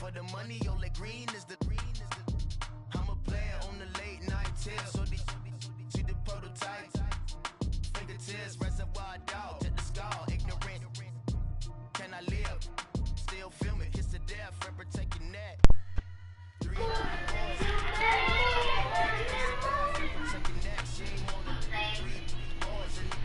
for the money, only green is the I'm a player on the late night tip. So see the prototype. Fingertips, reservoir dog, check the skull, ignorant. Can I live? Still film it, kiss to death, friend, protect your neck. 3 boys. Protect your neck, she ain't on the 3 boys in the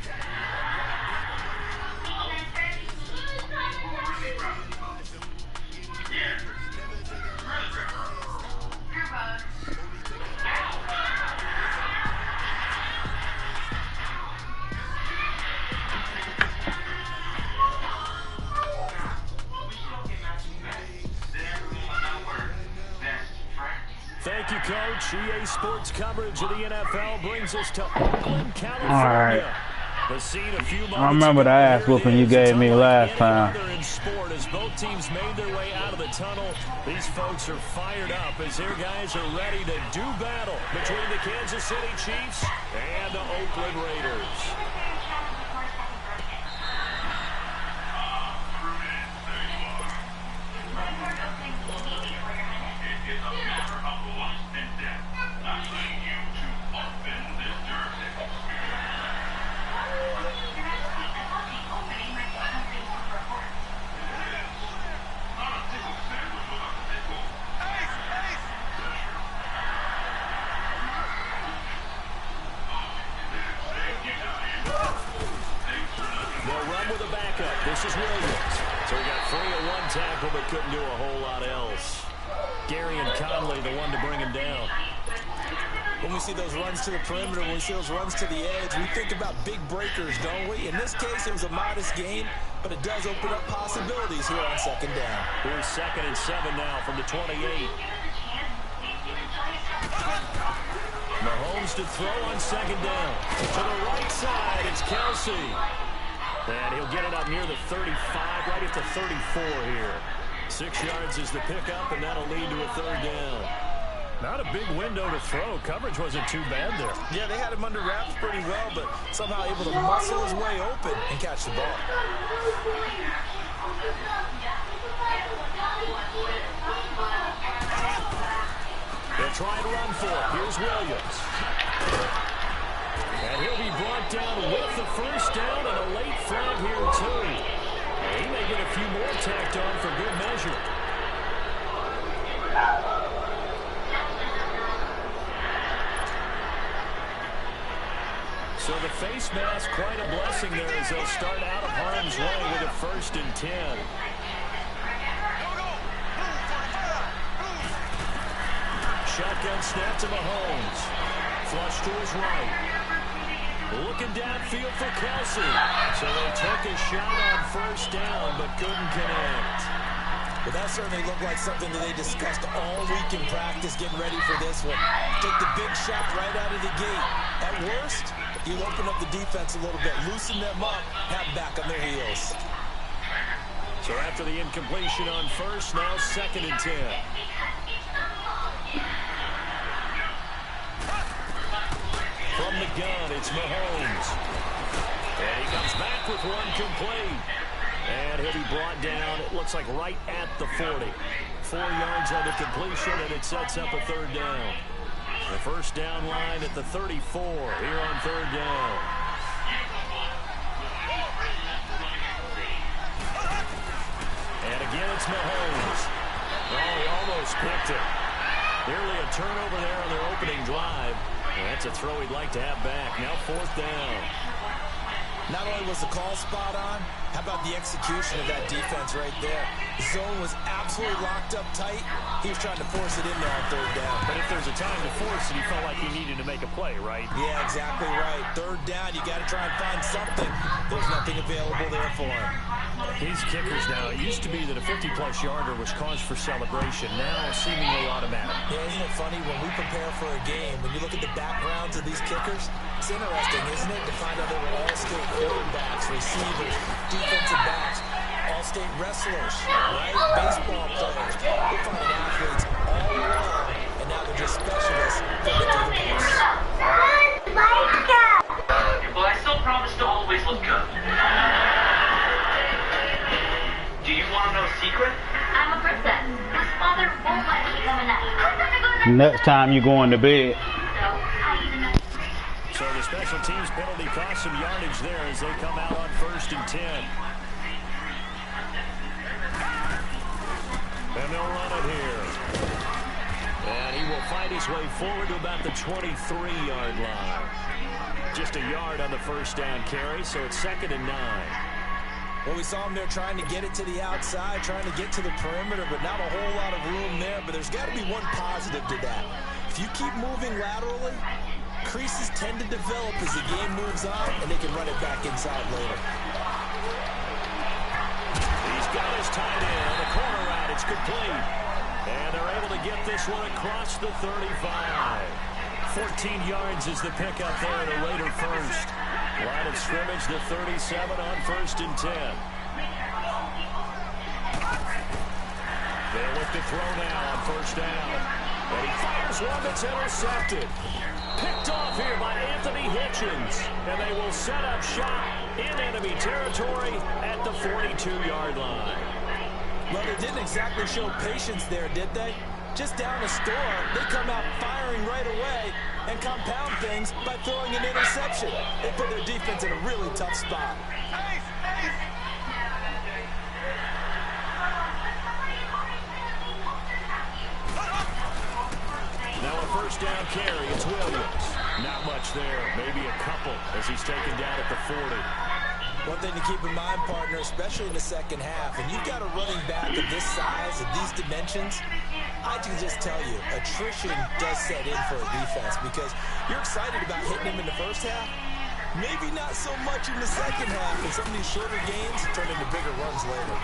Thank you, Coach. EA Sports coverage of the NFL brings us to Oakland, California. The scene a few I remember the ass whooping you gave me last time. In sport, as both teams made their way out of the tunnel, these folks are fired up as their guys are ready to do battle between the Kansas City Chiefs and the Oakland Raiders. This is Williams. So he got free of one tackle, but couldn't do a whole lot else. Gary and Conley, the one to bring him down. When we see those runs to the perimeter, when we see those runs to the edge, we think about big breakers, don't we? In this case, it was a modest gain, but it does open up possibilities here on second down. Here's 2nd and 7 now from the 28. Mahomes to throw on second down. To the right side, it's Kelsey. And he'll get it up near the 35, right at the 34 here. 6 yards is the pickup, and that'll lead to a 3rd down. Not a big window to throw. Coverage wasn't too bad there. Yeah, they had him under wraps pretty well, but somehow able to muscle his way open and catch the ball. They'll try and run for it. Here's Williams. And he'll be brought down with the 1st down and a late flag here, too. He may get a few more tacked on for good measure. So the face mask, quite a blessing there as they'll start out of harm's way with a 1st and 10. Shotgun snap to Mahomes. Flush to his right. Looking downfield for Kelsey. So they took a shot on 1st down, but couldn't connect. But that certainly looked like something that they discussed all week in practice, getting ready for this one. Take the big shot right out of the gate. At worst, you open up the defense a little bit, loosen them up, have them back on their heels. So after the incompletion on 1st, now 2nd and 10. From the gun, it's Mahomes. And he comes back with one complete. And he'll be brought down, it looks like right at the 40. 4 yards on the completion, and it sets up a 3rd down. The 1st down line at the 34 here on 3rd down. And again, it's Mahomes. Oh, he almost picked it. Nearly a turnover there on their opening drive. And that's a throw he'd like to have back. Now 4th down. Not only was the call spot on, how about the execution of that defense right there? The zone was absolutely locked up tight. He was trying to force it in there on 3rd down. But if there's a time to force it, he felt like he needed to make a play, right? Yeah, exactly right. 3rd down, you got to try and find something. There's nothing available there for him. These kickers now, it used to be that a 50-plus yarder was cause for celebration. Now, seemingly automatic. Yeah, isn't it funny when we prepare for a game, when you look at the backgrounds of these kickers, it's interesting, isn't it, to find out they were all-state quarterbacks, receivers, defensive backs, all-state wrestlers, right? Baseball players. We're finding athletes all around, and now they're just specialists for the defense. Well, I still promise to always look good. Do you want to know a secret? I'm a princess. Whose fault Next time you're going to bed. So the special teams penalty cost some yardage there as they come out on 1st and 10. And they'll run it here. And he will find his way forward to about the 23-yard line. Just a yard on the first down carry, so it's 2nd and 9. Well, we saw him there trying to get it to the outside, trying to get to the perimeter, but not a whole lot of room there. But there's got to be one positive to that. If you keep moving laterally, creases tend to develop as the game moves on, and they can run it back inside later. He's got his tight end on the corner route. It's complete. And they're able to get this one across the 35. 14 yards is the pickup there at a Raider first. Line of scrimmage, the 37 on 1st and 10. They look to throw now on 1st down. And he fires one that's intercepted. Picked off here by Anthony Hitchens. And they will set up shop in enemy territory at the 42-yard line. Well, they didn't exactly show patience there, did they? Just down a score, they come out firing right away and compound things by throwing an interception. They put their defense in a really tough spot. Now a 1st down carry, it's Williams. Not much there, maybe a couple as he's taken down at the 40. One thing to keep in mind, partner, especially in the second half, and you've got a running back of this size, of these dimensions, I can just tell you, attrition does set in for a defense because you're excited about hitting him in the first half, maybe not so much in the second half, and some of these shorter games turn into bigger runs later.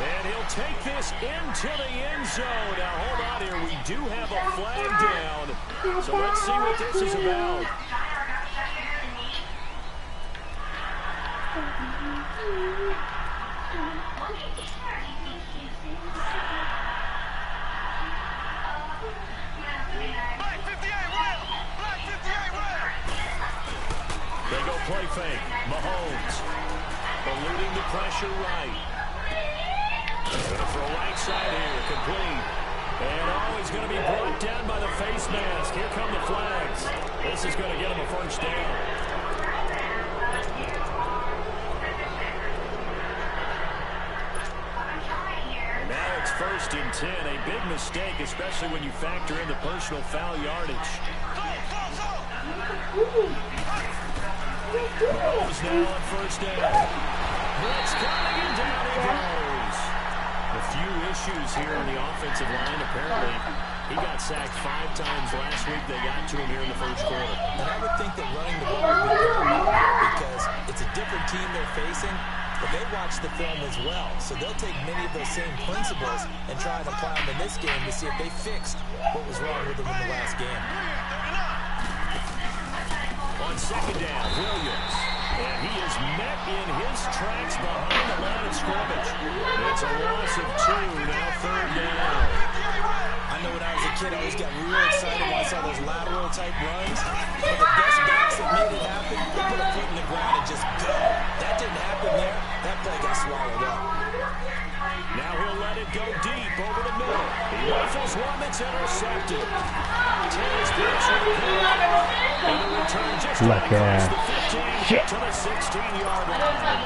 And he'll take this into the end zone. Now, hold on here. We do have a flag down. So let's see what this is about. They go play fake. Mahomes eluding the pressure right. Gonna throw right side here, complete. And he's going to be brought down by the face mask. Here come the flags. This is going to get him a 1st down. And now it's 1st and 10. A big mistake, especially when you factor in the personal foul yardage. Mahomes now on 1st down. Blitz coming and down he goes. A few issues here on the offensive line. Apparently, he got sacked 5 times last week. They got to him here in the 1st quarter. And I would think that running the ball would be paramount because it's a different team they're facing, but they watch the film as well. So they'll take many of those same principles and try and apply them in this game to see if they fixed what was wrong with them in the last game. On 2nd down, Williams. And he is met in his tracks behind the line of scrimmage. It's a loss of 2, now 3rd down. I know when I was a kid, I always got real excited when I saw those lateral type runs. But the best backs that made it happen, they put a foot in the ground and just go. That didn't happen there. That play got swallowed up. Now he'll let it go deep over the middle. He rifles one that's intercepted. Takes pressure and the return just across the 15 to the 16-yard line.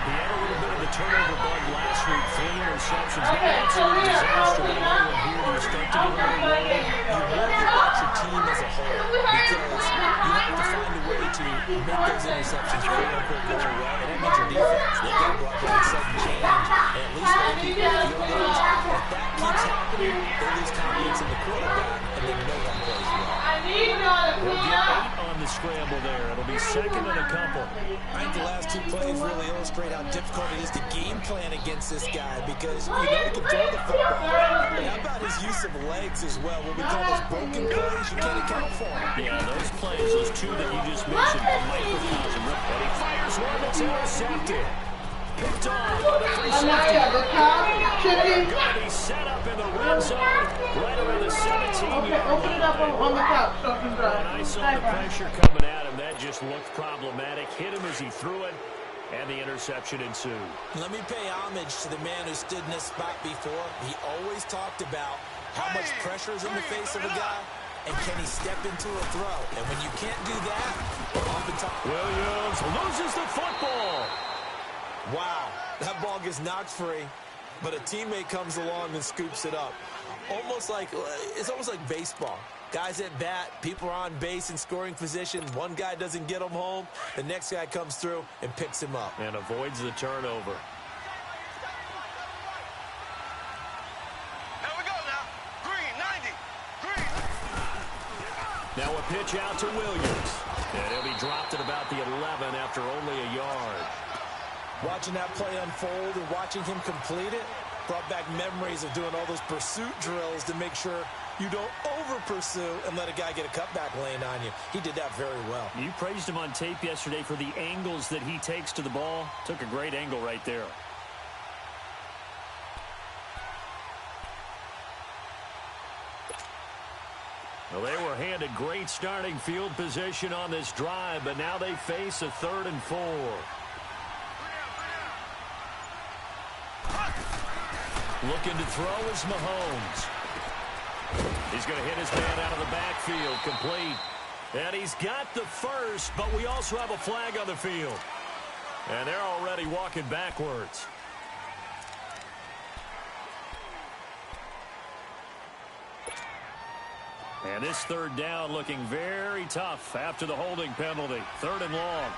He had a little bit of the turnover bug last week. 3 interceptions. Not an absolute disaster, but another one here to start to get a little rolling. You worry about your team as a whole because you have to find a way to make those interceptions quote-unquote go away, and that means your defense. They've got to go out there and sudden change and at least let people feel those. If that keeps happening, they lose confidence in the quarterback, and then no one plays well. We'll get 8 on the scramble there. It'll be 2nd and a couple. I think the last 2 plays really illustrate how difficult it is to game plan against this guy because you know he can throw the football. And how about his use of legs as well? What we call those broken plays, you can't account for them. Yeah, those plays, those 2 that you just mentioned, a microcosm. And he fires one that's intercepted. Picked off by the 360. Going to be set up in the red zone right around the 17-yard line. On the couch. When I saw the pressure coming at him, that just looked problematic. Hit him as he threw it. and the interception ensued. Let me pay homage to the man who stood in this spot before. He always talked about how much pressure is in the face of a guy, and can he step into a throw? And when you can't do that, oftentimes... Williams loses the football. Wow, that ball gets knocked free, but a teammate comes along and scoops it up. It's almost like baseball. Guys at bat, people are on base in scoring position. One guy doesn't get him home. The next guy comes through and picks him up. And avoids the turnover. Here we go now. Green, 90. Green. Now a pitch out to Williams. And he'll be dropped at about the 11 after only a yard. Watching that play unfold and watching him complete it brought back memories of doing all those pursuit drills to make sure you don't over-pursue and let a guy get a cutback lane on you. He did that very well. You praised him on tape yesterday for the angles that he takes to the ball. Took a great angle right there. Well, they were handed great starting field position on this drive, but now they face a 3rd and 4. Looking to throw is Mahomes. He's going to hit his man out of the backfield, complete. And he's got the first, but we also have a flag on the field. And they're already walking backwards. And this 3rd down looking very tough after the holding penalty. 3rd and long.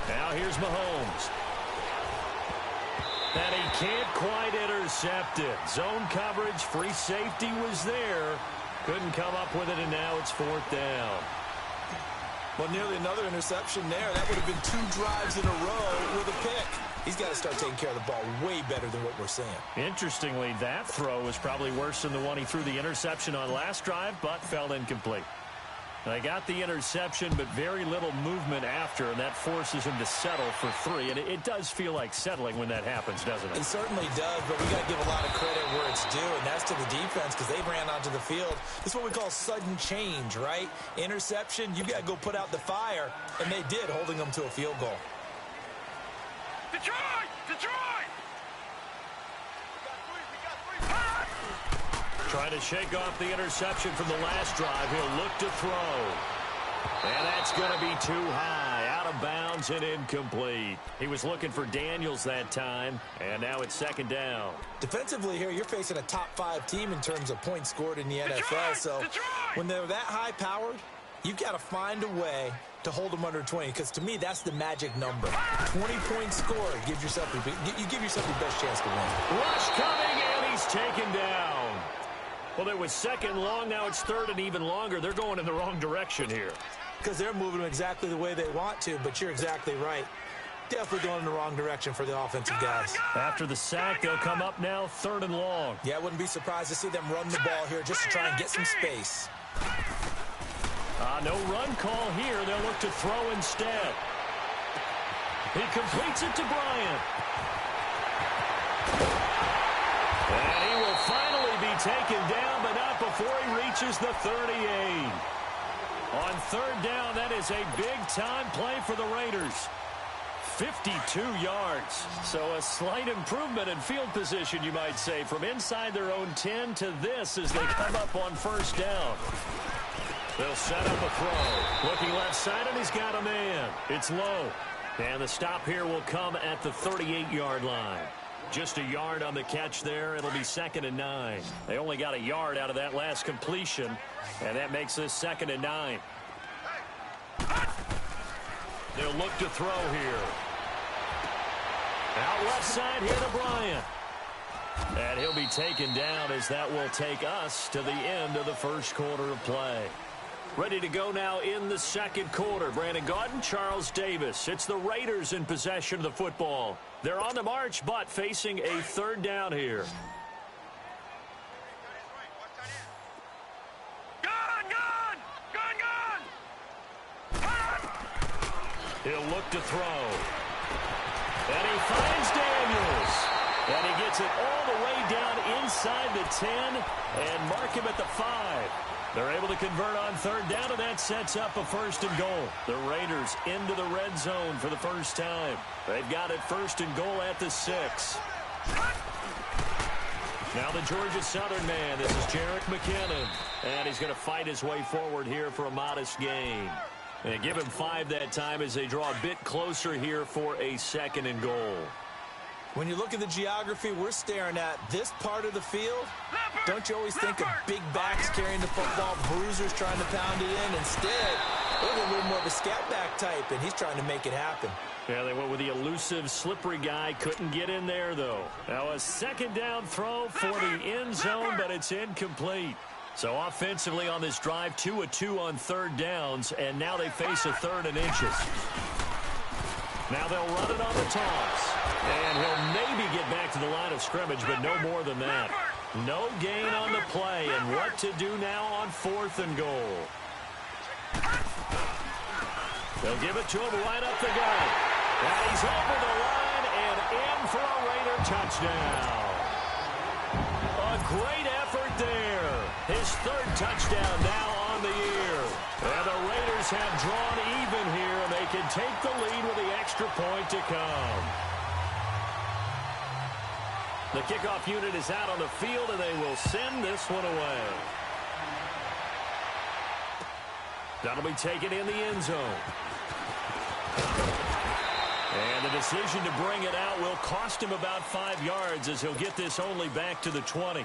Now here's Mahomes. And he can't quite intercept it. Zone coverage, free safety was there. Couldn't come up with it, and now it's 4th down. Well, nearly another interception there. That would have been 2 drives in a row with a pick. He's got to start taking care of the ball way better than what we're seeing. Interestingly, that throw was probably worse than the one he threw the interception on last drive, but fell incomplete. They got the interception, but very little movement after, and that forces him to settle for 3. And it does feel like settling when that happens, doesn't it? It certainly does, but we got to give a lot of credit where it's due, and that's to the defense because they ran onto the field. This is what we call sudden change, right? Interception, you got to go put out the fire, and they did, holding them to a field goal. Detroit! Detroit! Trying to shake off the interception from the last drive. He'll look to throw. And that's going to be too high. Out of bounds and incomplete. He was looking for Daniels that time, and now it's 2nd down. Defensively here, you're facing a top 5 team in terms of points scored in the NFL. So when they're that high-powered, you've got to find a way to hold them under 20, because to me, that's the magic number. 20 points scored. You give yourself your best chance to win. Rush coming, and he's taken down. Well, it was 2nd long. Now it's 3rd and even longer. They're going in the wrong direction here. Because they're moving them exactly the way they want to, but you're exactly right. Definitely going in the wrong direction for the offensive guys. After the sack, they'll come up now 3rd and long. Yeah, I wouldn't be surprised to see them run the ball here just to try and get some space. No run call here. They'll look to throw instead. He completes it to Bryant. And he will finally be taken down, but not before he reaches the 38. On 3rd down, that is a big-time play for the Raiders. 52 yards. So a slight improvement in field position, you might say, from inside their own 10 to this as they come up on 1st down. They'll set up a throw. Looking left side, and he's got a man. It's low. And the stop here will come at the 38-yard line. Just a yard on the catch there. It'll be 2nd and 9. They only got a yard out of that last completion, and that makes this 2nd and 9. They'll look to throw here. Out left side here to Bryant. And he'll be taken down as that will take us to the end of the 1st quarter of play. Ready to go now in the 2nd quarter. Brandon Gaudin, Charles Davis. It's the Raiders in possession of the football. They're on the march, but facing a 3rd down here. He'll look to throw. And he finds Daniels. And he gets it all the way down inside the 10 and mark him at the 5. They're able to convert on third down, and that sets up a first and goal. The Raiders into the red zone for the first time. They've got it first and goal at the 6. Now the Georgia Southern man. This is Jerick McKinnon. And he's going to fight his way forward here for a modest gain. And give him 5 that time as they draw a bit closer here for a second and goal. When you look at the geography we're staring at, this part of the field, don't you always think of big backs carrying the football, bruisers trying to pound it in? Instead, they're a little more of a scat back type, and he's trying to make it happen. Yeah, they went with the elusive, slippery guy. Couldn't get in there, though. Now a second down throw for the end zone, but it's incomplete. So offensively on this drive, 2 of 2 on third downs, and now they face a third and inches. Now they'll run it on the toss. And he'll maybe get back to the line of scrimmage, but no more than that. No gain on the play, and what to do now on fourth and goal. They'll give it to him right up the gut. And he's over the line and in for a Raider touchdown. A great effort there. His third touchdown now on the year. And the Raiders have drawn even here, and they can take the lead with the extra point to come. The kickoff unit is out on the field, and they will send this one away. That'll be taken in the end zone. And the decision to bring it out will cost him about 5 yards as he'll get this only back to the 20.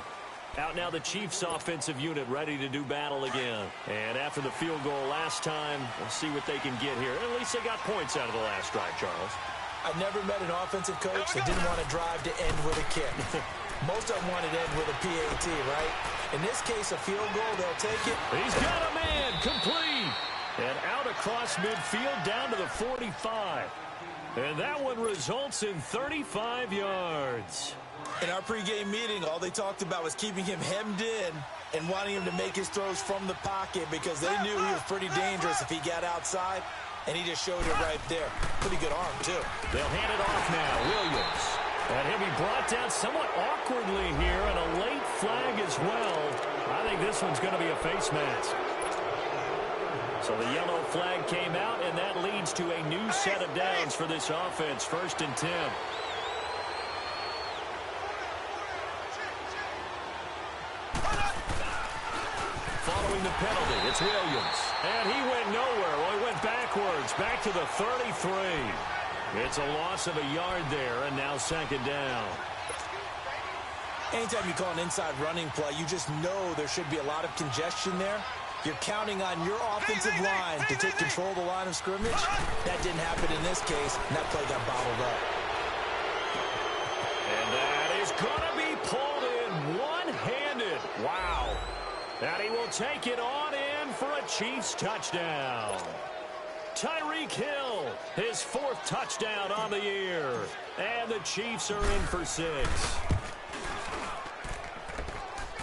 Out now the Chiefs offensive unit ready to do battle again. And after the field goal last time, we'll see what they can get here. At least they got points out of the last drive, Charles. I've never met an offensive coach that didn't want to drive to end with a kick. Most of them wanted to end with a PAT, right? In this case, a field goal, they'll take it. He's got a man, complete. And out across midfield down to the 45. And that one results in 35 yards. In our pregame meeting, all they talked about was keeping him hemmed in and wanting him to make his throws from the pocket because they knew he was pretty dangerous if he got outside, and he just showed it right there. Pretty good arm, too. They'll hand it off now, Williams. And he'll be brought down somewhat awkwardly here, and a late flag as well. I think this one's going to be a face mask. So the yellow flag came out, and that leads to a new set of downs for this offense. 1st and 10. Following the penalty, it's Williams. And he went nowhere. Well, he went backwards, back to the 33. It's a loss of a yard there, and now 2nd down. Anytime you call an inside running play, you just know there should be a lot of congestion there. You're counting on your offensive line to take control of the line of scrimmage. That didn't happen in this case, and that play got bottled up. And that is going to be pulled in one-handed. Wow. And he will take it on in for a Chiefs touchdown. Tyreek Hill, his 4th touchdown on the year. And the Chiefs are in for 6.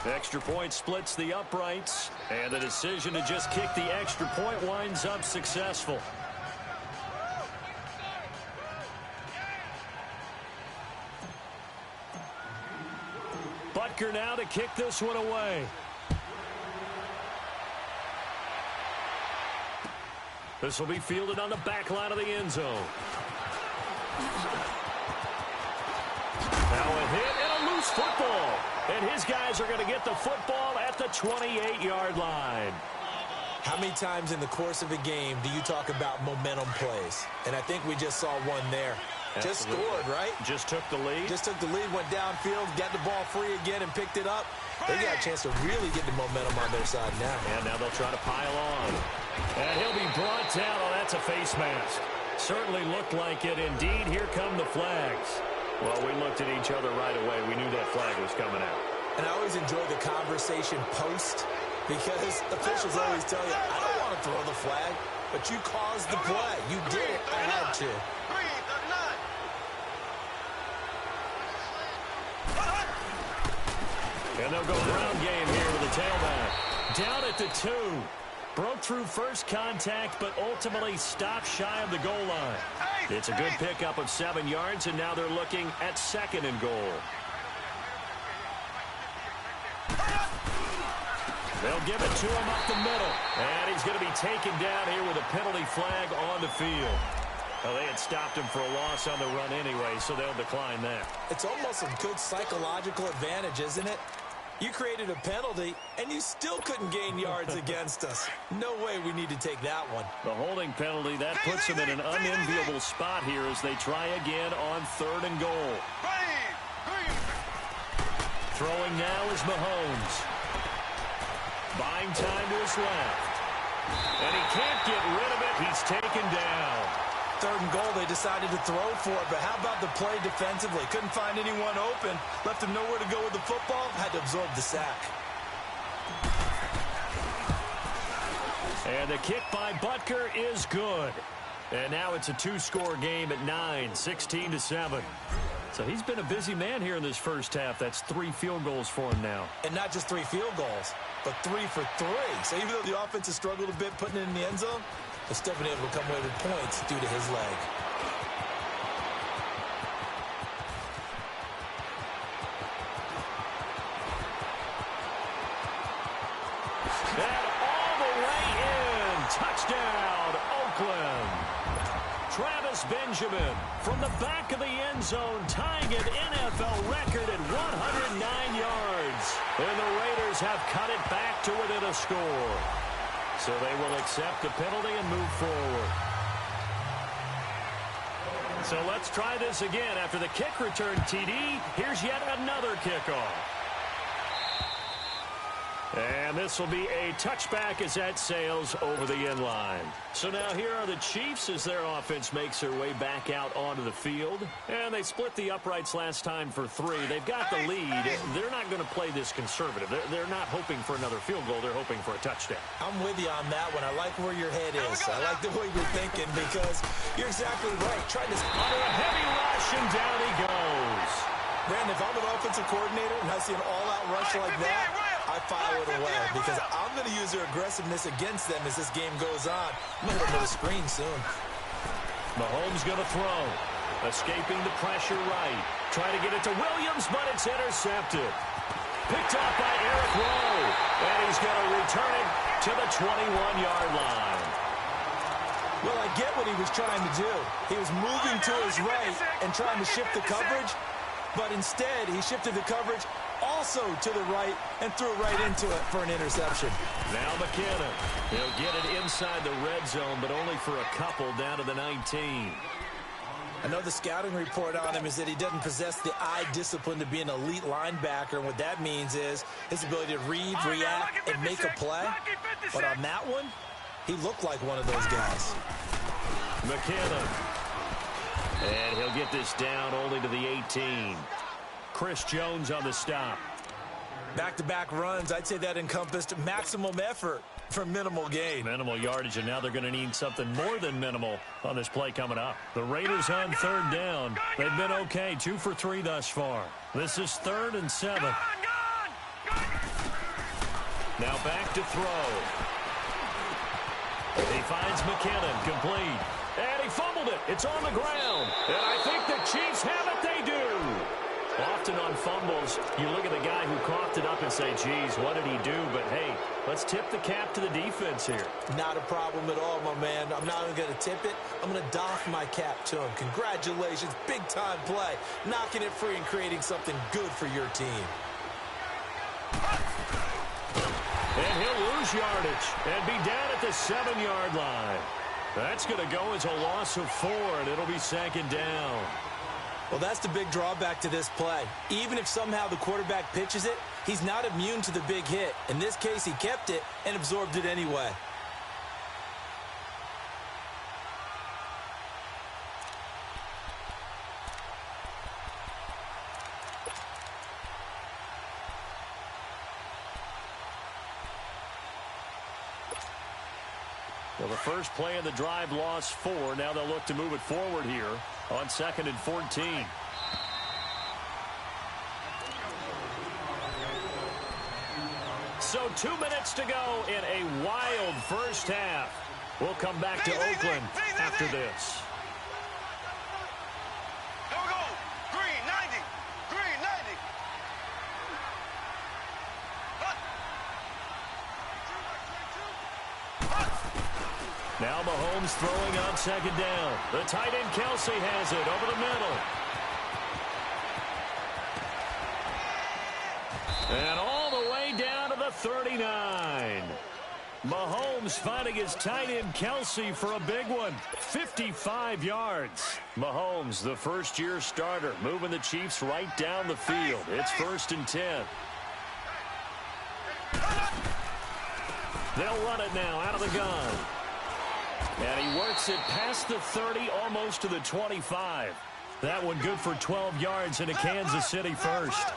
Extra point splits the uprights, and the decision to just kick the extra point winds up successful. Butker now to kick this one away. This will be fielded on the back line of the end zone. Now a hit and a loose football. And his guys are going to get the football at the 28-yard line. How many times in the course of a game do you talk about momentum plays? And I think we just saw one there. Absolutely. Just scored, right? Just took the lead. Just took the lead, went downfield, got the ball free again, and picked it up. They got a chance to really get the momentum on their side now. And now they'll try to pile on. And he'll be brought down. Oh, that's a face mask. Certainly looked like it. Indeed, here come the flags. Well, we looked at each other right away. We knew that flag was coming out. And I always enjoy the conversation post because officials always tell you, I don't want to throw the flag, but you caused the play. You did it. I had to. And they'll go ground game here with the tailback. Down at the 2. Broke through first contact, but ultimately stopped shy of the goal line. It's a good pickup of 7 yards, and now they're looking at 2nd and goal. They'll give it to him up the middle. And he's going to be taken down here with a penalty flag on the field. Well, they had stopped him for a loss on the run anyway, so they'll decline that. It's almost a good psychological advantage, isn't it? You created a penalty, and you still couldn't gain yards against us. No way we need to take that one. The holding penalty, that puts them in an unenviable spot here as they try again on 3rd and goal. Throwing now is Mahomes. Buying time to his left. And he can't get rid of it. He's taken down. 3rd and goal, they decided to throw for it, but how about the play defensively? Couldn't find anyone open. Left him nowhere to go with the football. Had to absorb the sack. And the kick by Butker is good. And now it's a 2-score game at 9, 16-7. So he's been a busy man here in this first half. That's 3 field goals for him now. And not just 3 field goals, but 3 for 3. So even though the offense has struggled a bit putting it in the end zone, they're still been able to come away with points due to his leg. And all the way in. Touchdown, Oakland. Travis Benjamin from the back of the end zone, tying an NFL record at 109 yards. And the Raiders have cut it back to within a score. So they will accept the penalty and move forward. So let's try this again. After the kick return TD, here's yet another kickoff. And this will be a touchback as that sails over the end line. So now here are the Chiefs as their offense makes their way back out onto the field. And they split the uprights last time for 3. They've got the lead. They're not going to play this conservative. They're not hoping for another field goal. They're hoping for a touchdown. I'm with you on that one. I like where your head is. I like the way you're thinking because you're exactly right. Try this under a heavy rush, and down he goes. Brandon, if I'm an offensive coordinator and I see an all-out rush like that, I file it away because I'm going to use their aggressiveness against them as this game goes on. I'm going to hit the screen soon. Mahomes going to throw. Escaping the pressure right. Trying to get it to Williams, but it's intercepted. Picked off by Eric Rowe. And he's going to return it to the 21-yard line. Well, I get what he was trying to do. He was moving to his right and trying to shift the coverage, but instead he shifted the coverage also to the right and threw it right into it for an interception. Now McKinnon. He'll get it inside the red zone, but only for a couple down to the 19. I know the scouting report on him is that he doesn't possess the eye discipline to be an elite linebacker, and what that means is his ability to read, react, and make a play. But on that one, he looked like one of those guys. McKinnon. And he'll get this down only to the 18. Chris Jones on the stop. Back-to-back runs, I'd say that encompassed maximum effort for minimal gain. Minimal yardage, and now they're going to need something more than minimal on this play coming up. The Raiders on 3rd down. They've been okay, 2 for 3 thus far. This is 3rd and 7. Now back to throw. He finds McKinnon, complete. And he fumbled it. It's on the ground. And I think the Chiefs have it. They do. Often on fumbles, you look at the guy who coughed it up and say, geez, what did he do? But, hey, let's tip the cap to the defense here. Not a problem at all, my man. I'm not even going to tip it. I'm going to doff my cap to him. Congratulations. Big-time play. Knocking it free and creating something good for your team. And he'll lose yardage and be down at the 7-yard line. That's going to go as a loss of 4, and it'll be 2nd down. Well, that's the big drawback to this play. Even if somehow the quarterback pitches it, he's not immune to the big hit. In this case, he kept it and absorbed it anyway. Well, the first play of the drive lost 4. Now they'll look to move it forward here on 2nd and 14. So 2 minutes to go in a wild first half. We'll come back to Oakland after this. Here we go. Green 90. Green 90. Now Mahomes throwing on second down. The tight end Kelsey has it over the middle. And all the way down to the 39. Mahomes finding his tight end Kelsey for a big one. 55 yards. Mahomes, the first-year starter, moving the Chiefs right down the field. It's 1st and 10. They'll run it now out of the gun. And he works it past the 30, almost to the 25. That one good for 12 yards into Kansas City first.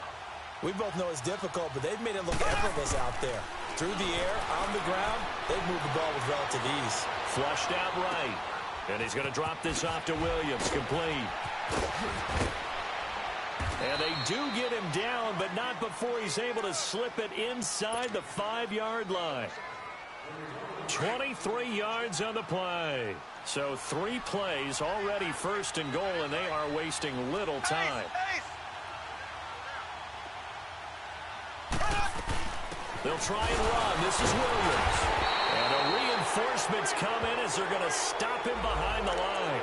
We both know it's difficult, but they've made it look effortless out there. Through the air, on the ground, they've moved the ball with relative ease. Flushed out right. And he's going to drop this off to Williams. Complete. And they do get him down, but not before he's able to slip it inside the 5-yard line. 23 yards on the play. So 3 plays, already 1st and goal, and they are wasting little time. They'll try and run. This is Williams. And the reinforcements come in as they're going to stop him behind the line.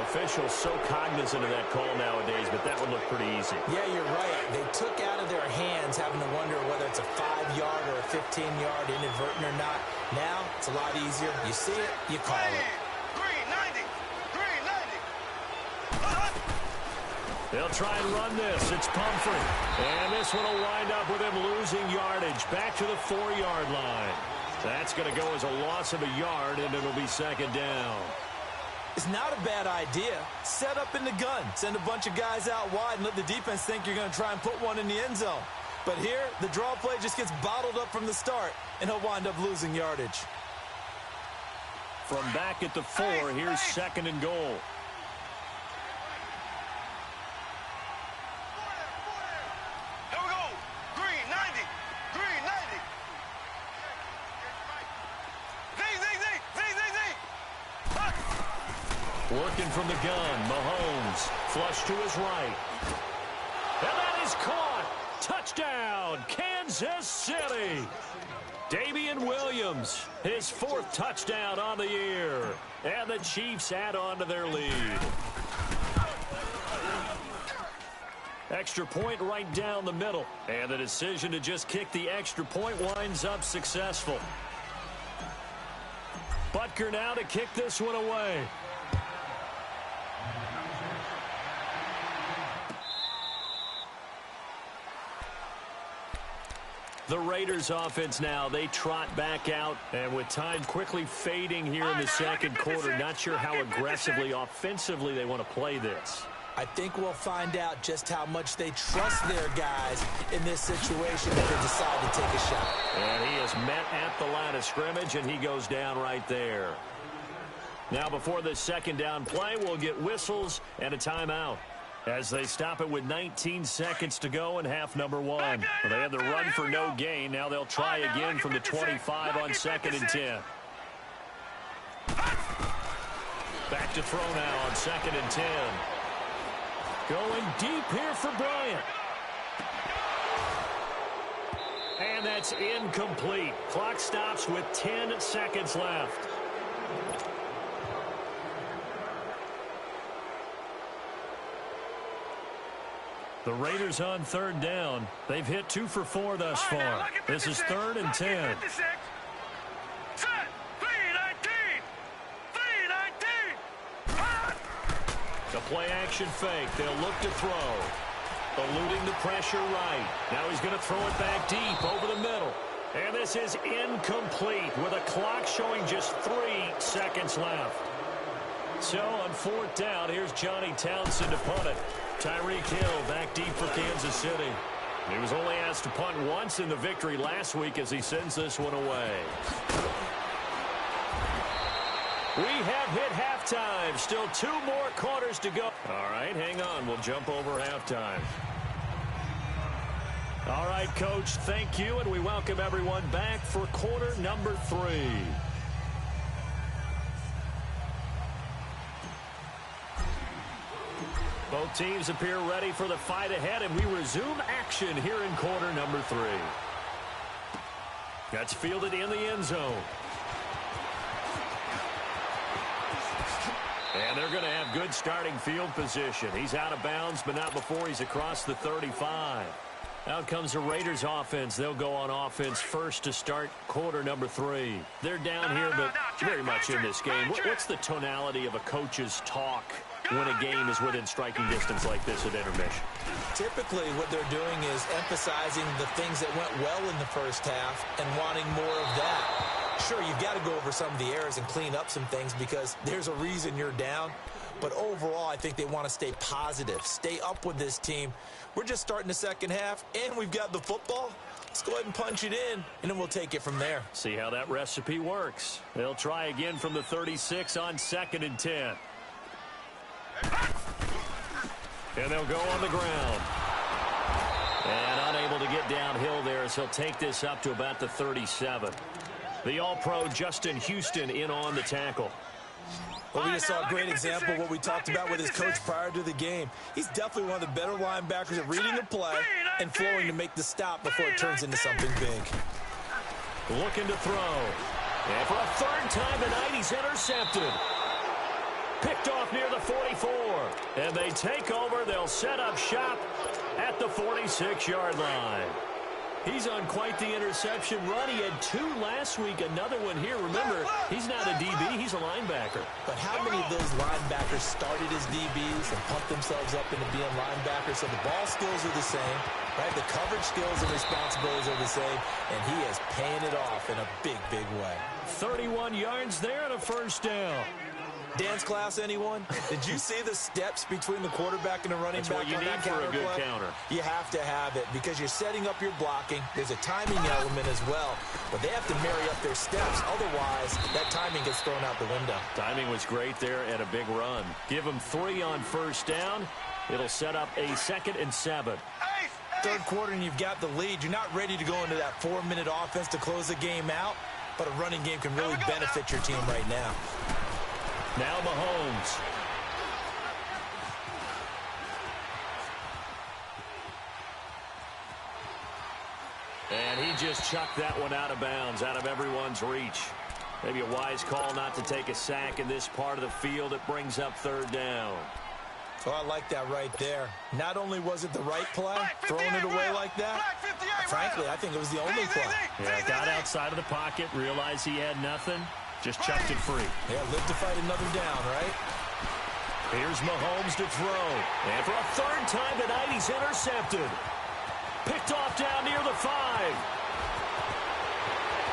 Officials so cognizant of that call nowadays, but that would look pretty easy. Yeah, you're right. They took out of their hands having to wonder whether it's a 5-yard or a 15-yard inadvertent or not. Now, it's a lot easier. You see it, you call it. Green 90. Green 90. They'll try and run this. It's Pumphrey. And this one will wind up with him losing yardage back to the 4-yard line. That's going to go as a loss of a yard, and it'll be 2nd down. It's not a bad idea. Set up in the gun. Send a bunch of guys out wide and let the defense think you're going to try and put one in the end zone. But here, the draw play just gets bottled up from the start, and he'll wind up losing yardage. From back at the 4, here's 2nd and goal. Here we go. Green 90. Green 90. Working from the gun, Mahomes. Flush to his right. And that is caught. Touchdown, Kansas City. Damian Williams, his 4th touchdown on the year. And the Chiefs add on to their lead. Extra point right down the middle. And the decision to just kick the extra point winds up successful. Butker now to kick this one away. The Raiders offense now, they trot back out, and with time quickly fading here in the 2nd quarter, not sure how aggressively, offensively they want to play this. I think we'll find out just how much they trust their guys in this situation if they decide to take a shot. And he is met at the line of scrimmage, and he goes down right there. Now before this 2nd down play, we'll get whistles and a timeout as they stop it with 19 seconds to go in half number 1. Well, they had the run for no gain. Now they'll try again from the 25 on 2nd and 10. Back to throw now on 2nd and 10. Going deep here for Bryant. And that's incomplete. Clock stops with 10 seconds left. The Raiders on 3rd down. They've hit 2 for 4 thus far. This is 3rd and 10. The play-action fake. They'll look to throw. Eluding the pressure right. Now he's going to throw it back deep over the middle. And this is incomplete with a clock showing just 3 seconds left. So on 4th down, here's Johnny Townsend to punt it. Tyreek Hill back deep for Kansas City. He was only asked to punt once in the victory last week as he sends this one away. We have hit halftime. Still 2 more quarters to go. All right, hang on. We'll jump over halftime. All right, Coach, thank you, and we welcome everyone back for quarter number 3. Both teams appear ready for the fight ahead, and we resume action here in quarter number 3. That's fielded in the end zone. And they're going to have good starting field position. He's out of bounds, but not before he's across the 35. Out comes the Raiders offense. They'll go on offense first to start quarter number 3. They're down here, but very much in this game. What's the tonality of a coach's talk when a game is within striking distance like this at intermission? Typically, what they're doing is emphasizing the things that went well in the first half and wanting more of that. Sure, you've got to go over some of the errors and clean up some things because there's a reason you're down. But overall, I think they want to stay positive, stay up with this team. We're just starting the second half, and we've got the football. Let's go ahead and punch it in, and then we'll take it from there. See how that recipe works. They'll try again from the 36 on 2nd and 10. And they'll go on the ground. And unable to get downhill there as he'll take this up to about the 37. The All-Pro Justin Houston in on the tackle. Well, we just saw a great example of what we talked about with his coach prior to the game. He's definitely one of the better linebackers at reading the play and flowing to make the stop before it turns into something big. Looking to throw. And for a 3rd time tonight, he's intercepted. Picked off near the 44. And they take over. They'll set up shop at the 46-yard line. He's on quite the interception run. He had 2 last week, another one here. Remember, he's not a DB, he's a linebacker. But how many of those linebackers started as DBs and pumped themselves up into being linebackers? So the ball skills are the same, right? The coverage skills and responsibilities are the same, and he is paying it off in a big, big way. 31 yards there and a 1st down. Dance class, anyone? Did you see the steps between the quarterback and the running back? That's what you need for a good counter. You have to have it because you're setting up your blocking. There's a timing element as well, but they have to marry up their steps. Otherwise, that timing gets thrown out the window. Timing was great there and a big run. Give them 3 on 1st down. It'll set up a 2nd and 7. 3rd quarter and you've got the lead. You're not ready to go into that 4-minute offense to close the game out, but a running game can really benefit your team right now. Now Mahomes. And he just chucked that one out of bounds, out of everyone's reach. Maybe a wise call not to take a sack in this part of the field. It brings up 3rd down. So I like that right there. Not only was it the right play, throwing it away like that, frankly, I think it was the only play. Yeah, got outside of the pocket, realized he had nothing. Just chucked it free. Yeah, live to fight another down, right? Here's Mahomes to throw. And for a 3rd time tonight, he's intercepted. Picked off down near the 5.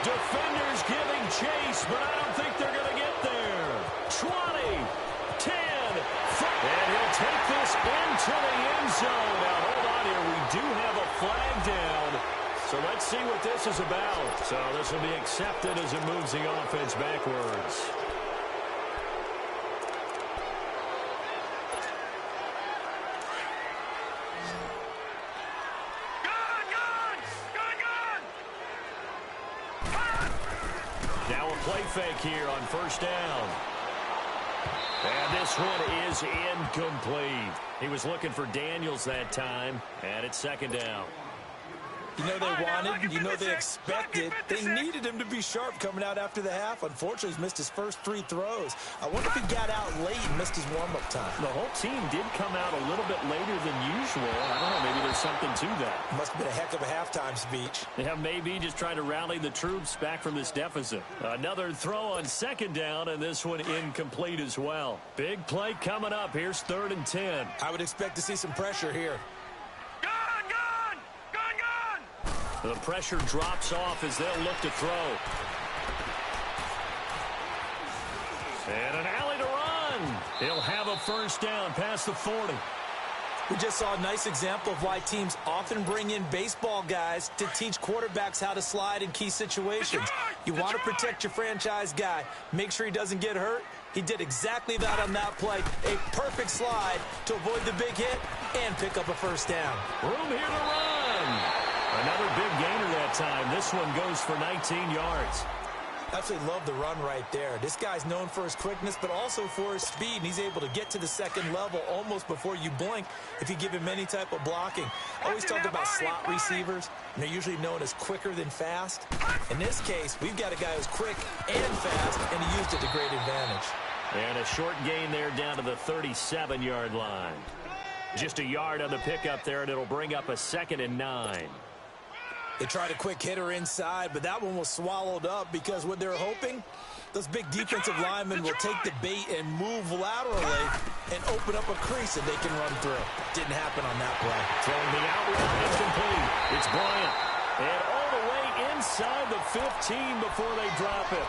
Defenders giving chase, but I don't think they're going to get there. 20, 10, 5. And he'll take this into the end zone. Now, hold on here. We do have a flag down. So let's see what this is about. So this will be accepted as it moves the offense backwards. Now a play fake here on 1st down. And this one is incomplete. He was looking for Daniels that time, and it's 2nd down. You know they wanted, you know they expected. They needed him to be sharp coming out after the half. Unfortunately, he's missed his first 3 throws. I wonder if he got out late and missed his warm-up time. The whole team did come out a little bit later than usual. I don't know, maybe there's something to that. Must have been a heck of a halftime speech. Yeah, maybe just trying to rally the troops back from this deficit. Another throw on 2nd down, and this one incomplete as well. Big play coming up. Here's 3rd and 10. I would expect to see some pressure here. The pressure drops off as they'll look to throw. And an alley to run. He'll have a 1st down past the 40. We just saw a nice example of why teams often bring in baseball guys to teach quarterbacks how to slide in key situations. You want to protect your franchise guy. Make sure he doesn't get hurt. He did exactly that on that play. A perfect slide to avoid the big hit and pick up a 1st down. Room here to run. Another big gainer that time. This one goes for 19 yards. Absolutely love the run right there. This guy's known for his quickness, but also for his speed, and he's able to get to the second level almost before you blink if you give him any type of blocking. I always talk about slot receivers, and they're usually known as quicker than fast. In this case, we've got a guy who's quick and fast, and he used it to great advantage. And a short gain there down to the 37-yard line. Just a yard on the pickup there, and it'll bring up a 2nd and 9. They tried a quick hitter inside, but that one was swallowed up because what they're hoping, those big defensive linemen will take the bait and move laterally and open up a crease that they can run through. Didn't happen on that play. Throwing the out route incomplete. It's Bryant. And all the way inside the 15 before they drop it.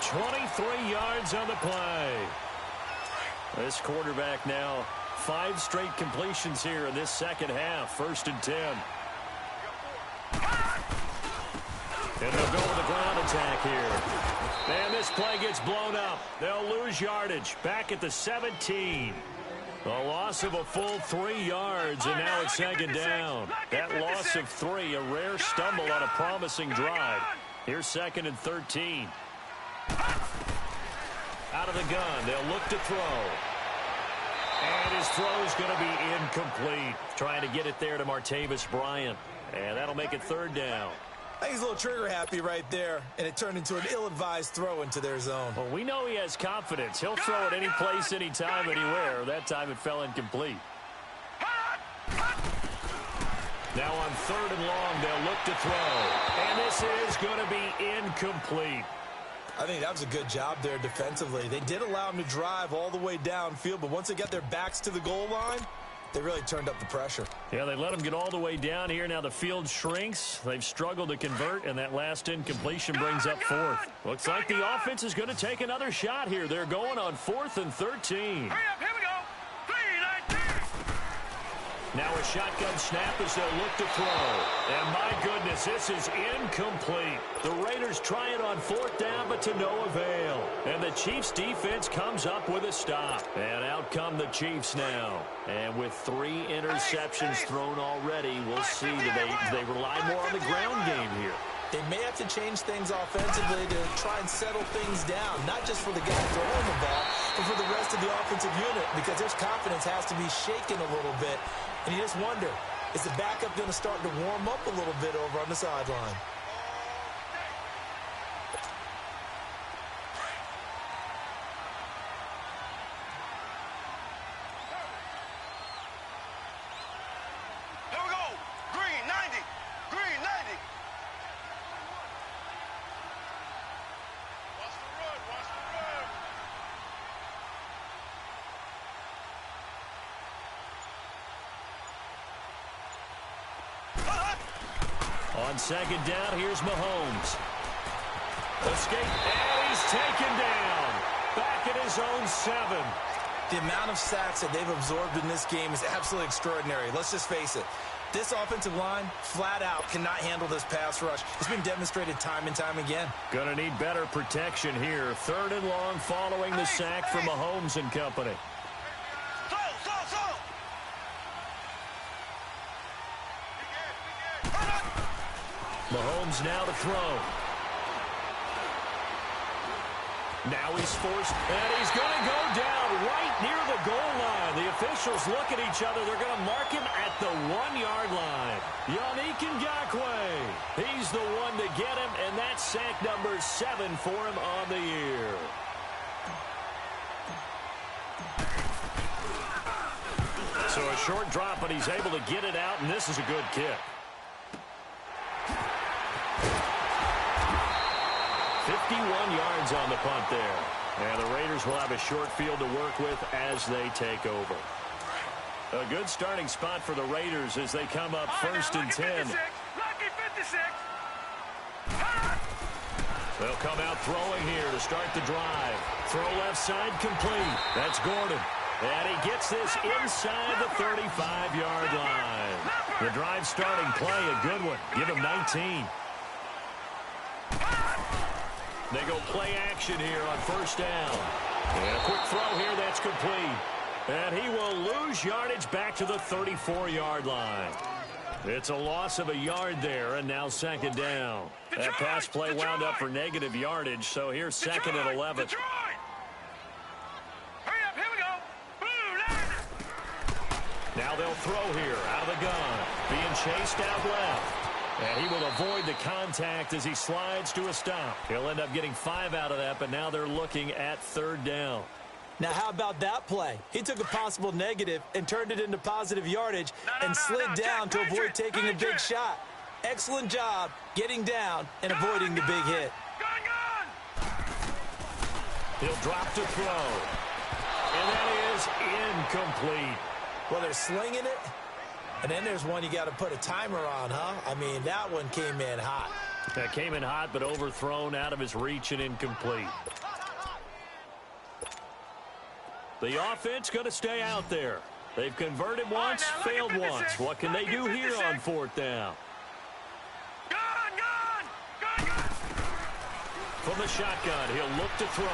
23 yards on the play. This quarterback now 5 straight completions here in this second half. 1st and 10. And they'll go with the ground attack here. And this play gets blown up. They'll lose yardage. Back at the 17. A loss of a full 3 yards, and now it's 2nd down. That loss of 3, a rare stumble on a promising drive. Here's 2nd and 13. Out of the gun, they'll look to throw. And his throw's going to be incomplete. Trying to get it there to Martavis Bryant. And that'll make it 3rd down. I think he's a little trigger happy right there, and it turned into an ill-advised throw into their zone. Well, we know he has confidence. He'll throw it any place, anytime, anywhere. That time it fell incomplete. Now on 3rd and long, they'll look to throw. And this is going to be incomplete. I think that was a good job there defensively. They did allow him to drive all the way downfield, but once they got their backs to the goal line, they really turned up the pressure. Yeah, they let him get all the way down here. Now the field shrinks. They've struggled to convert, and that last incompletion brings up 4th. Looks like the offense is going to take another shot here. They're going on 4th and 13. Hurry up, here we go. 3, 19. Now a shotgun snap as they'll look to throw. And my goodness, this is incomplete. The Raiders try it on 4th down, but to no avail. And the Chiefs defense comes up with a stop. And out come the Chiefs now. And with 3 interceptions thrown already, we'll see, do they rely more on the ground game here? They may have to change things offensively to try and settle things down, not just for the guy throwing the ball, but for the rest of the offensive unit, because their confidence has to be shaken a little bit. And you just wonder, is the backup going to start to warm up a little bit over on the sideline? Here we go. Green, 90. Green, 90. Watch the run. Watch the run. On 2nd down, here's Mahomes. Escape, and he's taken down. Back at his own 7. The amount of sacks that they've absorbed in this game is absolutely extraordinary. Let's just face it. This offensive line, flat out, cannot handle this pass rush. It's been demonstrated time and time again. Gonna need better protection here. 3rd and long following the sack from Mahomes and company. Mahomes now to throw. Now he's forced, and he's going to go down right near the goal line. The officials look at each other. They're going to mark him at the 1-yard line. Yannick Ngakoue. He's the one to get him, and that's sack number 7 for him on the year. So a short drop, but he's able to get it out, and this is a good kick. 51 yards on the punt there. And the Raiders will have a short field to work with as they take over. A good starting spot for the Raiders as they come up 1st and 10. Lucky 56. They'll come out throwing here to start the drive. Throw left side complete. That's Gordon. And he gets this inside the 35-yard line. The drive starting play, a good one. Give him 19. They go play action here on 1st down. And a quick throw here that's complete. And he will lose yardage back to the 34-yard line. It's a loss of a yard there, and now second down. That pass play wound up for negative yardage, so here's second and 11. Hurry up, here we go. Now they'll throw here out of the gun, being chased out left. And he will avoid the contact as he slides to a stop. He'll end up getting 5 out of that, but now they're looking at third down. Now, how about that play? He took a possible negative and turned it into positive yardage and slid down to avoid taking a big shot. Excellent job getting down and avoiding the big hit. He'll drop to throw. And that is incomplete. Well, they're slinging it. And then there's one you got to put a timer on, huh? I mean, that one came in hot. That came in hot, but overthrown out of his reach and incomplete. The offense going to stay out there. They've converted once, failed once. What can they do here on fourth down? From the shotgun, he'll look to throw.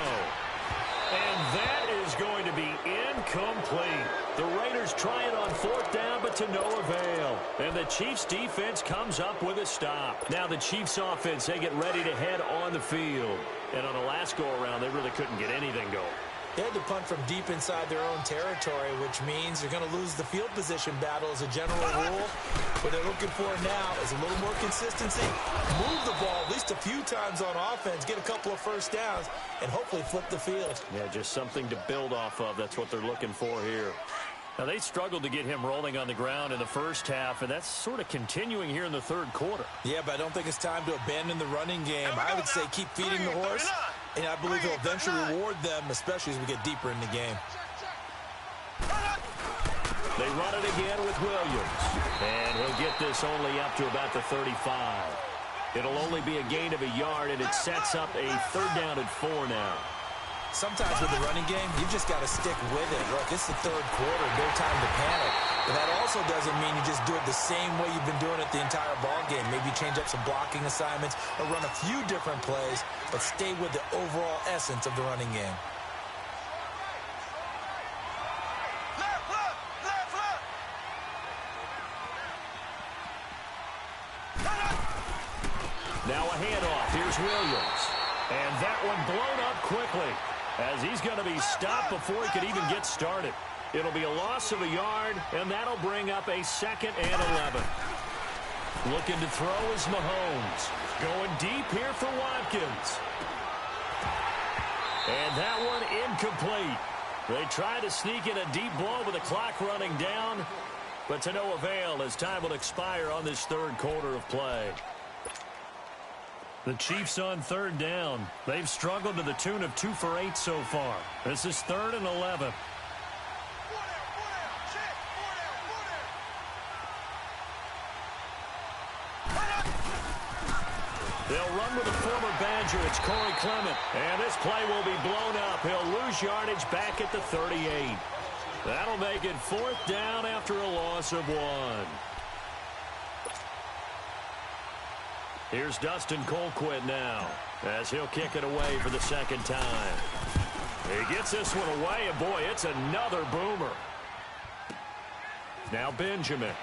And that is going to be incomplete. The Raiders try it on fourth down, but to no avail. And the Chiefs' defense comes up with a stop. Now the Chiefs' offense, they get ready to head on the field. And on the last go-around, they really couldn't get anything going. They had to punt from deep inside their own territory, which means they're going to lose the field position battle as a general rule. What they're looking for now is a little more consistency, move the ball at least a few times on offense, get a couple of first downs, and hopefully flip the field. Yeah, just something to build off of. That's what they're looking for here. Now, they struggled to get him rolling on the ground in the first half, and that's sort of continuing here in the third quarter. Yeah, but I don't think it's time to abandon the running game. I would say keep feeding the horse, and I believe he'll eventually reward them, especially as we get deeper in the game. They run it again with Williams, and he'll get this only up to about the 35. It'll only be a gain of a yard, and it sets up a third down and 4 now. Sometimes with the running game, you've just got to stick with it. Look, it's the third quarter, no time to panic. But that also doesn't mean you just do it the same way you've been doing it the entire ball game. Maybe change up some blocking assignments or run a few different plays, but stay with the overall essence of the running game. Now a handoff. Here's Williams. And that one blown up quickly as he's going to be stopped before he could even get started. It'll be a loss of a yard, and that'll bring up a second and 11. Looking to throw is Mahomes. Going deep here for Watkins. And that one incomplete. They try to sneak in a deep ball with the clock running down, but to no avail as time will expire on this third quarter of play. The Chiefs on third down. They've struggled to the tune of 2 for 8 so far. This is 3rd and 11. They'll run with the former Badger. It's Corey Clement. And this play will be blown up. He'll lose yardage back at the 38. That'll make it 4th down after a loss of 1. Here's Dustin Colquitt now as he'll kick it away for the second time. He gets this one away, and boy, it's another boomer. Now Benjamin.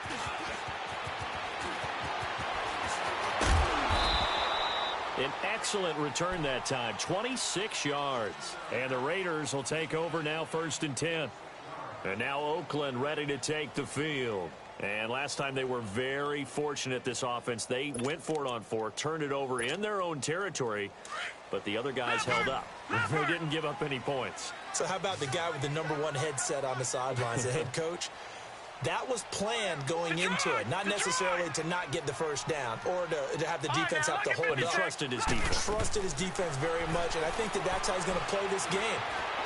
An excellent return that time, 26 yards. And the Raiders will take over now 1st and 10. And now Oakland ready to take the field. And last time they were very fortunate, this offense. They went for it on 4, turned it over in their own territory, but the other guys held up. They didn't give up any points. So how about the guy with the #1 headset on the sidelines, the head coach? That was planned going into it, not necessarily to not get the first down or to have the defense have to hold up. But he trusted his defense. Trusted his defense very much, and I think that's how he's going to play this game.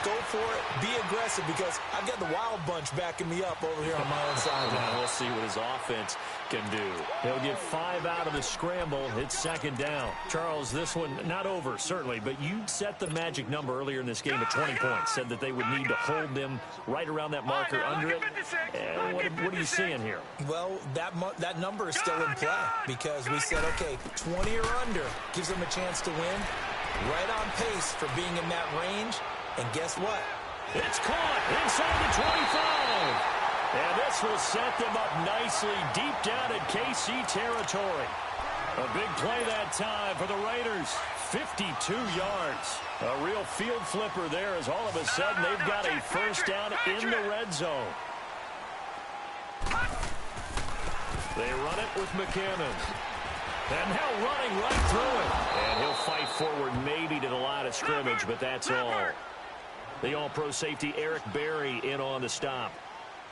Go for it, be aggressive, because I've got the Wild Bunch backing me up over here on my own side. Now we'll see what his offense can do. He'll get 5 out of the scramble. It's 2nd down. Charles, this one not over, certainly, but you set the magic number earlier in this game at 20 points. Said that they would need to hold them right around that marker under it. What are you seeing here? Well, that number is still in play because we said, okay, 20 or under gives them a chance to win. Right on pace for being in that range. And guess what? It's caught inside the 25. And this will set them up nicely deep down in KC territory. A big play that time for the Raiders. 52 yards. A real field flipper there as all of a sudden they've got a first down in the red zone. They run it with McKinnon. And now running right through it. And he'll fight forward maybe to the line of scrimmage, but that's all. The all-pro safety Eric Berry in on the stop.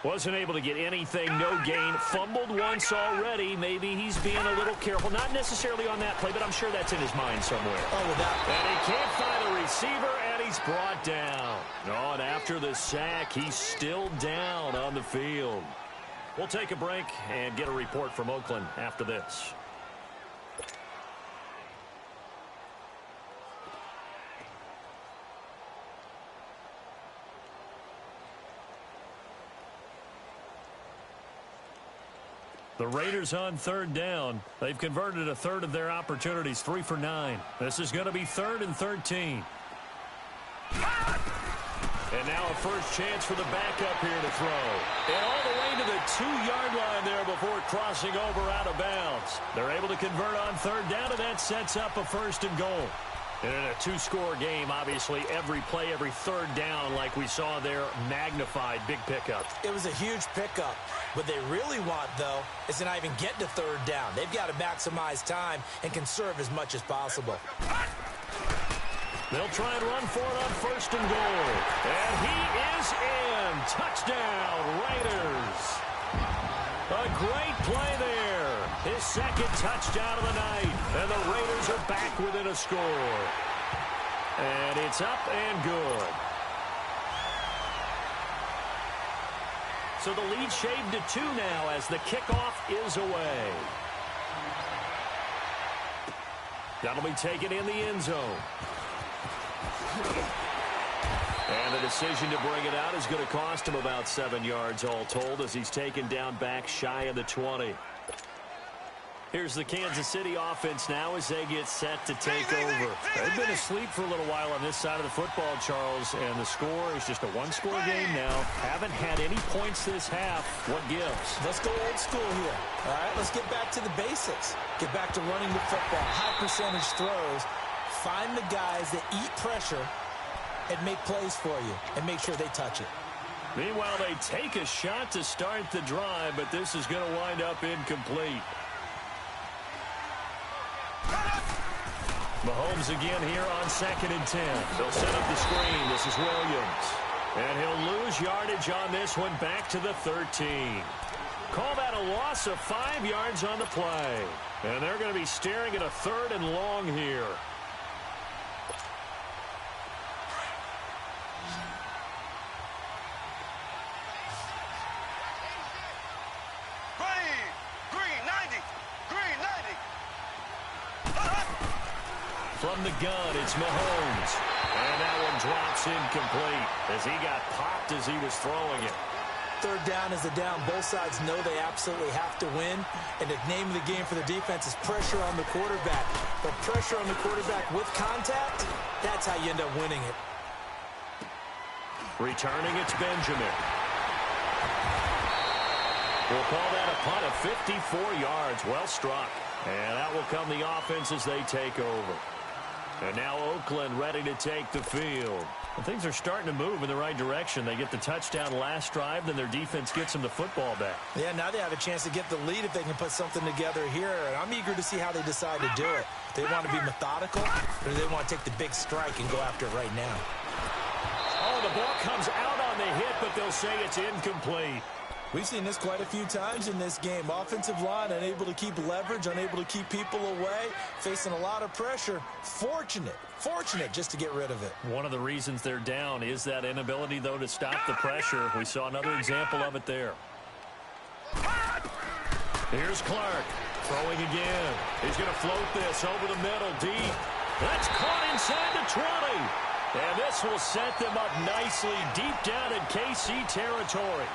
Wasn't able to get anything, no gain. Fumbled once already. Maybe he's being a little careful. Not necessarily on that play, but I'm sure that's in his mind somewhere. Oh, without. And he can't find the receiver, and he's brought down. Oh, and after the sack, he's still down on the field. We'll take a break and get a report from Oakland after this. The Raiders on third down. They've converted a third of their opportunities, 3 for 9. This is going to be 3rd and 13. And now a first chance for the backup here to throw. And all the way to the 2-yard line there before crossing over out of bounds. They're able to convert on third down, and that sets up a 1st and goal. And in a 2-score game, obviously, every play, every third down, like we saw there, magnified, big pickup. It was a huge pickup. What they really want, though, is to not even get to third down. They've got to maximize time and conserve as much as possible. They'll try and run for it on 1st and goal. And he is in. Touchdown, Raiders. A great play there. His 2nd touchdown of the night. And the Raiders are back within a score. And it's up and good. So the lead shaved to 2 now as the kickoff is away. That'll be taken in the end zone. And the decision to bring it out is going to cost him about 7 yards all told as he's taken down back shy of the 20. Here's the Kansas City offense now as they get set to take over. They've been asleep for a little while on this side of the football, Charles, and the score is just a 1-score game now. Haven't had any points this half. What gives? Let's go old school here. All right, let's get back to the basics. Get back to running the football, high percentage throws. Find the guys that eat pressure and make plays for you and make sure they touch it. Meanwhile, they take a shot to start the drive, but this is going to wind up incomplete. Mahomes again here on 2nd and 10. They'll set up the screen. This is Williams. And he'll lose yardage on this one back to the 13. Call that a loss of 5 yards on the play. And they're going to be staring at a 3rd and long here. From the gun, it's Mahomes. And that one drops incomplete as he got popped as he was throwing it. Third down is the down. Both sides know they absolutely have to win. And the name of the game for the defense is pressure on the quarterback. But pressure on the quarterback with contact, that's how you end up winning it. Returning, it's Benjamin. We'll call that a punt of 54 yards. Well struck. And that will come the offense as they take over. And now Oakland ready to take the field. Well, things are starting to move in the right direction. They get the touchdown last drive, then their defense gets them the football back. Yeah, now they have a chance to get the lead if they can put something together here. And I'm eager to see how they decide to do it. They want to be methodical, or do they want to take the big strike and go after it right now? Oh, the ball comes out on the hit, but they'll say it's incomplete. We've seen this quite a few times in this game. Offensive line unable to keep leverage, unable to keep people away, facing a lot of pressure. Fortunate just to get rid of it. One of the reasons they're down is that inability, though, to stop the pressure. We saw another example of it there. Here's Clark throwing again. He's going to float this over the middle deep. That's caught inside the 20. And this will set them up nicely deep down in KC territory.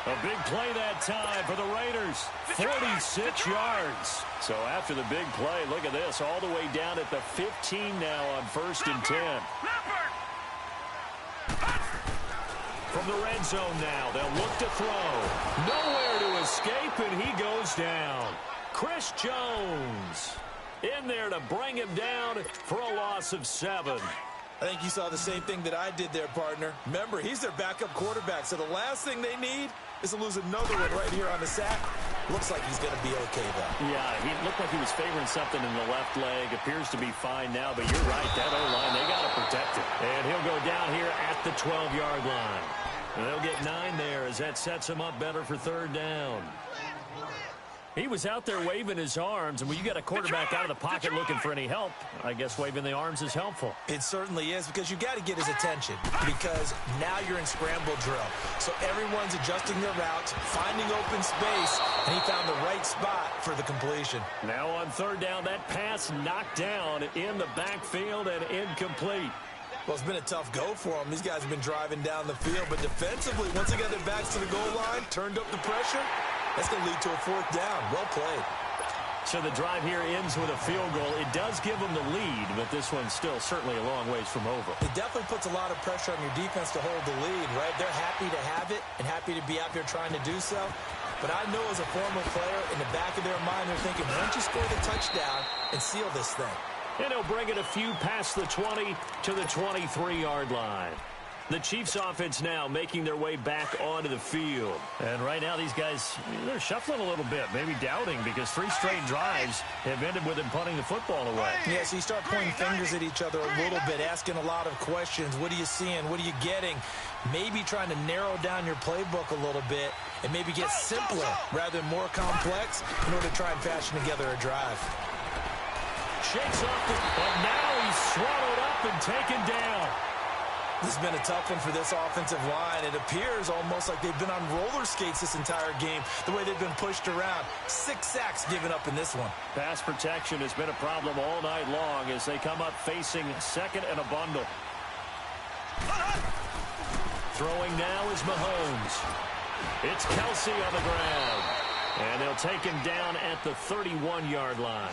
A big play that time for the Raiders. 46 yards. So after the big play, look at this. All the way down at the 15 now on 1st and 10. From the red zone now, they'll look to throw. Nowhere to escape, and he goes down. Chris Jones in there to bring him down for a loss of 7. I think you saw the same thing that I did there, partner. Remember, he's their backup quarterback, so the last thing they need is to lose another one right here on the sack. Looks like he's going to be okay, though. Yeah, he looked like he was favoring something in the left leg. Appears to be fine now, but you're right. That O-line, they got to protect it. And he'll go down here at the 12-yard line. And they'll get 9 there as that sets him up better for 3rd down. He was out there waving his arms, and when you got a quarterback out of the pocket looking for any help, I guess waving the arms is helpful. It certainly is, because you got to get his attention, because now you're in scramble drill. So everyone's adjusting their routes, finding open space, and he found the right spot for the completion. Now on 3rd down, that pass knocked down in the backfield and incomplete. Well, it's been a tough go for them. These guys have been driving down the field, but defensively, once they got their backs to the goal line, turned up the pressure, that's going to lead to a 4th down. Well played. So the drive here ends with a field goal. It does give them the lead, but this one's still certainly a long ways from over. It definitely puts a lot of pressure on your defense to hold the lead, right? They're happy to have it and happy to be out there trying to do so. But I know as a former player, in the back of their mind, they're thinking, why don't you score the touchdown and seal this thing? And he'll bring it a few past the 20 to the 23-yard line. The Chiefs offense now making their way back onto the field. And right now these guys, they're shuffling a little bit, maybe doubting, because 3 straight drives have ended with them punting the football away. Yeah, so you start pointing fingers at each other a little bit, asking a lot of questions. What are you seeing? What are you getting? Maybe trying to narrow down your playbook a little bit and maybe get simpler rather than more complex in order to try and fashion together a drive. Shakes off, but now he's swallowed up and taken down. This has been a tough one for this offensive line. It appears almost like they've been on roller skates this entire game, the way they've been pushed around. 6 sacks given up in this one. Pass protection has been a problem all night long as they come up facing 2nd and a bundle. Throwing now is Mahomes. It's Kelsey on the ground. And they'll take him down at the 31-yard line.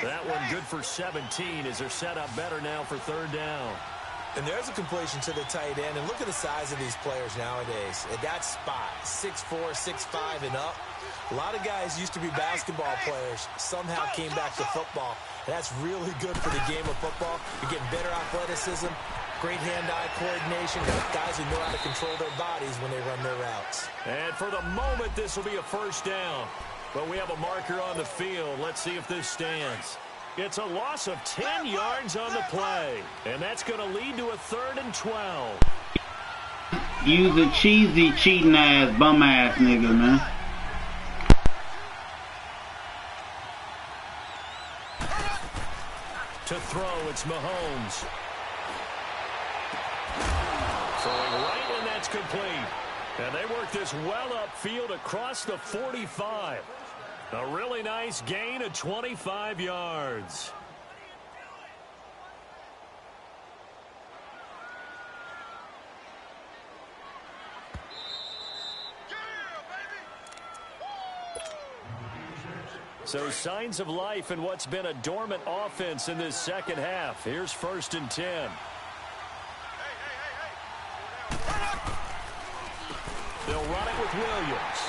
That one good for 17 as they're set up better now for 3rd down. And there's a completion to the tight end. And look at the size of these players nowadays. At that spot, 6'4", 6'5", and up. A lot of guys used to be basketball players, somehow came back to football. And that's really good for the game of football. You're getting better athleticism, great hand-eye coordination, guys who know how to control their bodies when they run their routes. And for the moment, this will be a 1st down. But we have a marker on the field. Let's see if this stands. It's a loss of 10 yards on the play. And that's going to lead to a 3rd and 12. Use a cheesy, cheating-ass, bum-ass nigga, man. To throw, it's Mahomes. Throwing right, and that's complete. And they work this well upfield across the 45. A really nice gain of 25 yards. So signs of life in what's been a dormant offense in this 2nd half. Here's 1st and 10. They'll run it with Williams.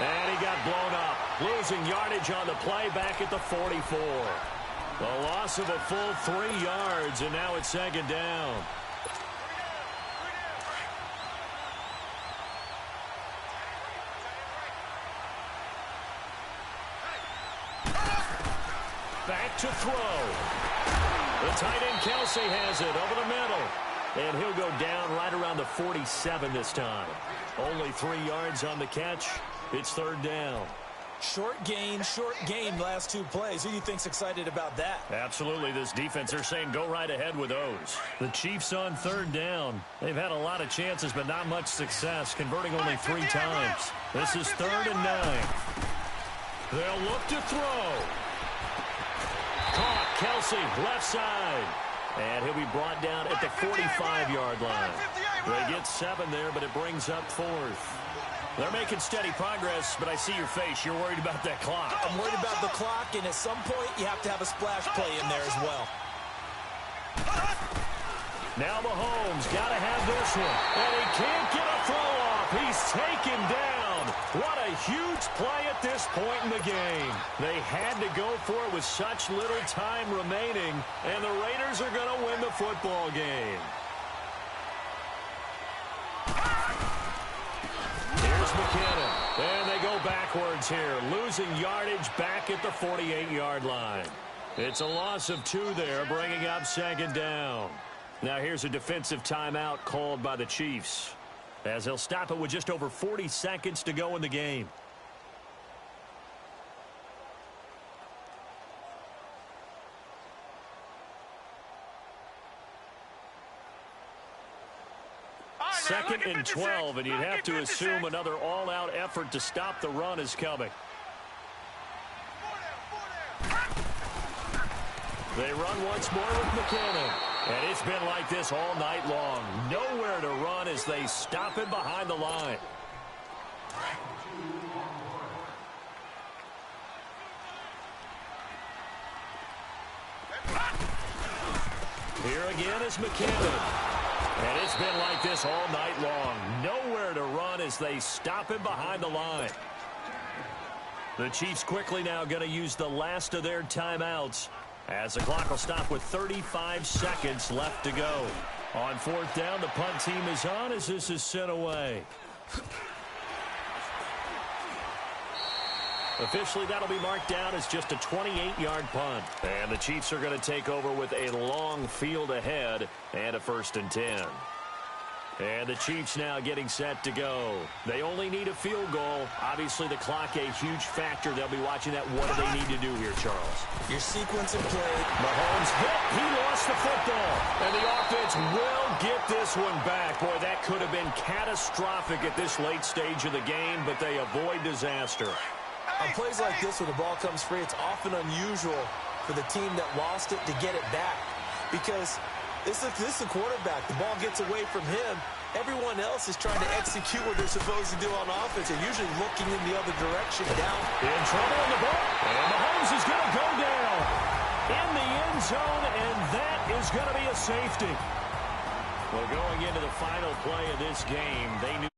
And he got blown up. Losing yardage on the play back at the 44. A loss of a full 3 yards, and now it's 2nd down. Back to throw. The tight end Kelsey has it over the middle. And he'll go down right around the 47 this time. Only 3 yards on the catch. It's 3rd down. Short gain, last 2 plays. Who do you think's excited about that? Absolutely, this defense, they're saying go right ahead with those. The Chiefs on 3rd down. They've had a lot of chances, but not much success, converting only 3 times. This is 3rd and 9. They'll look to throw. Caught, Kelsey, left side. And he'll be brought down at the 45-yard line. They get 7 there, but it brings up 4th. They're making steady progress, but I see your face. You're worried about that clock. I'm worried about the clock, and at some point, you have to have a splash play in there as well. Now Mahomes got to have this one. And he can't get a throw huge play at this point in the game. They had to go for it with such little time remaining, and the Raiders are going to win the football game. Here's McKinnon, and they go backwards here, losing yardage back at the 48-yard line. It's a loss of 2 there, bringing up 2nd down. Now here's a defensive timeout called by the Chiefs, as they'll stop it with just over 40 seconds to go in the game. Second and 12, and you'd have to assume another all-out effort to stop the run is coming. They run once more with McKinnon. And it's been like this all night long. Nowhere to run as they stop it behind the line. Here again is McKinnon. And it's been like this all night long. Nowhere to run as they stop him behind the line. The Chiefs quickly now going to use the last of their timeouts, as the clock will stop with 35 seconds left to go. On 4th down, the punt team is on as this is sent away. Officially, that'll be marked down as just a 28-yard punt. And the Chiefs are going to take over with a long field ahead and a 1st and 10. And the Chiefs now getting set to go. They only need a field goal. Obviously, the clock a huge factor. They'll be watching that. What do they need to do here, Charles? Your sequence of play. Mahomes hit. He lost the football. And the offense will get this one back. Boy, that could have been catastrophic at this late stage of the game, but they avoid disaster. On plays like this, when the ball comes free, it's often unusual for the team that lost it to get it back. Because this is the quarterback. The ball gets away from him. Everyone else is trying to execute what they're supposed to do on offense. They're usually looking in the other direction down. In trouble on the ball. And Mahomes is going to go down in the end zone, and that is going to be a safety. Well, going into the final play of this game, they knew